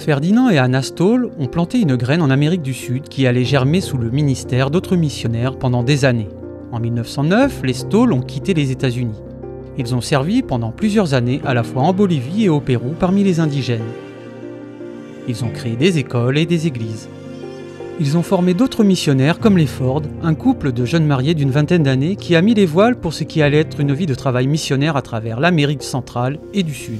Ferdinand et Anna Stoll ont planté une graine en Amérique du Sud qui allait germer sous le ministère d'autres missionnaires pendant des années. En 1909, les Stoll ont quitté les États-Unis. Ils ont servi pendant plusieurs années à la fois en Bolivie et au Pérou parmi les indigènes. Ils ont créé des écoles et des églises. Ils ont formé d'autres missionnaires comme les Ford, un couple de jeunes mariés d'une vingtaine d'années qui a mis les voiles pour ce qui allait être une vie de travail missionnaire à travers l'Amérique centrale et du Sud.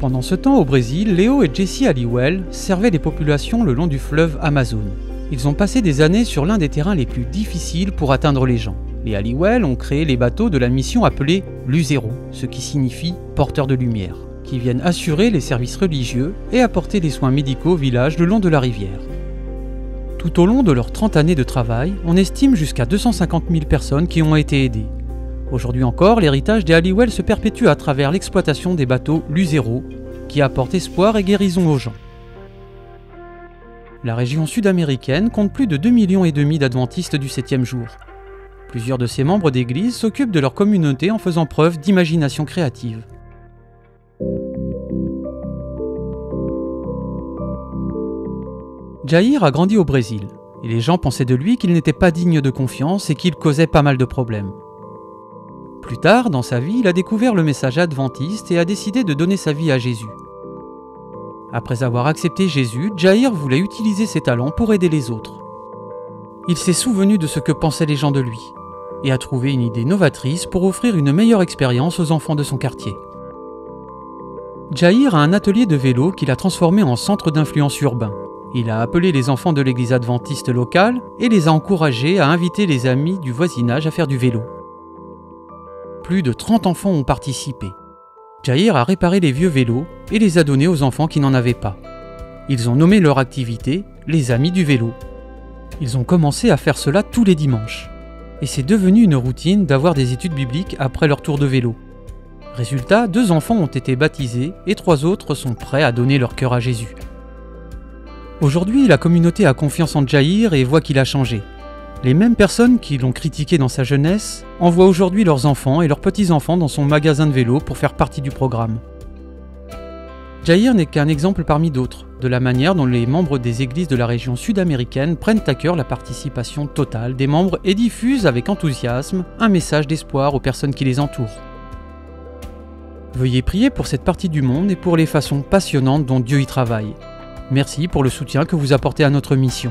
Pendant ce temps, au Brésil, Leo et Jesse Halliwell servaient les populations le long du fleuve Amazone. Ils ont passé des années sur l'un des terrains les plus difficiles pour atteindre les gens. Les Halliwell ont créé les bateaux de la mission appelés Luzero, ce qui signifie « porteurs de lumière », qui viennent assurer les services religieux et apporter des soins médicaux au village le long de la rivière. Tout au long de leurs 30 années de travail, on estime jusqu'à 250 000 personnes qui ont été aidées. Aujourd'hui encore, l'héritage des Halliwell se perpétue à travers l'exploitation des bateaux Luzero, qui apportent espoir et guérison aux gens. La région sud-américaine compte plus de 2,5 millions d'adventistes du 7e jour. Plusieurs de ces membres d'église s'occupent de leur communauté en faisant preuve d'imagination créative. Jair a grandi au Brésil, et les gens pensaient de lui qu'il n'était pas digne de confiance et qu'il causait pas mal de problèmes. Plus tard, dans sa vie, il a découvert le message adventiste et a décidé de donner sa vie à Jésus. Après avoir accepté Jésus, Jair voulait utiliser ses talents pour aider les autres. Il s'est souvenu de ce que pensaient les gens de lui, et a trouvé une idée novatrice pour offrir une meilleure expérience aux enfants de son quartier. Jair a un atelier de vélo qu'il a transformé en centre d'influence urbain. Il a appelé les enfants de l'église adventiste locale et les a encouragés à inviter les amis du voisinage à faire du vélo. Plus de 30 enfants ont participé. Jair a réparé les vieux vélos et les a donnés aux enfants qui n'en avaient pas. Ils ont nommé leur activité « les amis du vélo ». Ils ont commencé à faire cela tous les dimanches. Et c'est devenu une routine d'avoir des études bibliques après leur tour de vélo. Résultat, 2 enfants ont été baptisés et 3 autres sont prêts à donner leur cœur à Jésus. Aujourd'hui, la communauté a confiance en Jair et voit qu'il a changé. Les mêmes personnes qui l'ont critiqué dans sa jeunesse envoient aujourd'hui leurs enfants et leurs petits-enfants dans son magasin de vélo pour faire partie du programme. Jair n'est qu'un exemple parmi d'autres, de la manière dont les membres des églises de la région sud-américaine prennent à cœur la participation totale des membres et diffusent avec enthousiasme un message d'espoir aux personnes qui les entourent. Veuillez prier pour cette partie du monde et pour les façons passionnantes dont Dieu y travaille. Merci pour le soutien que vous apportez à notre mission.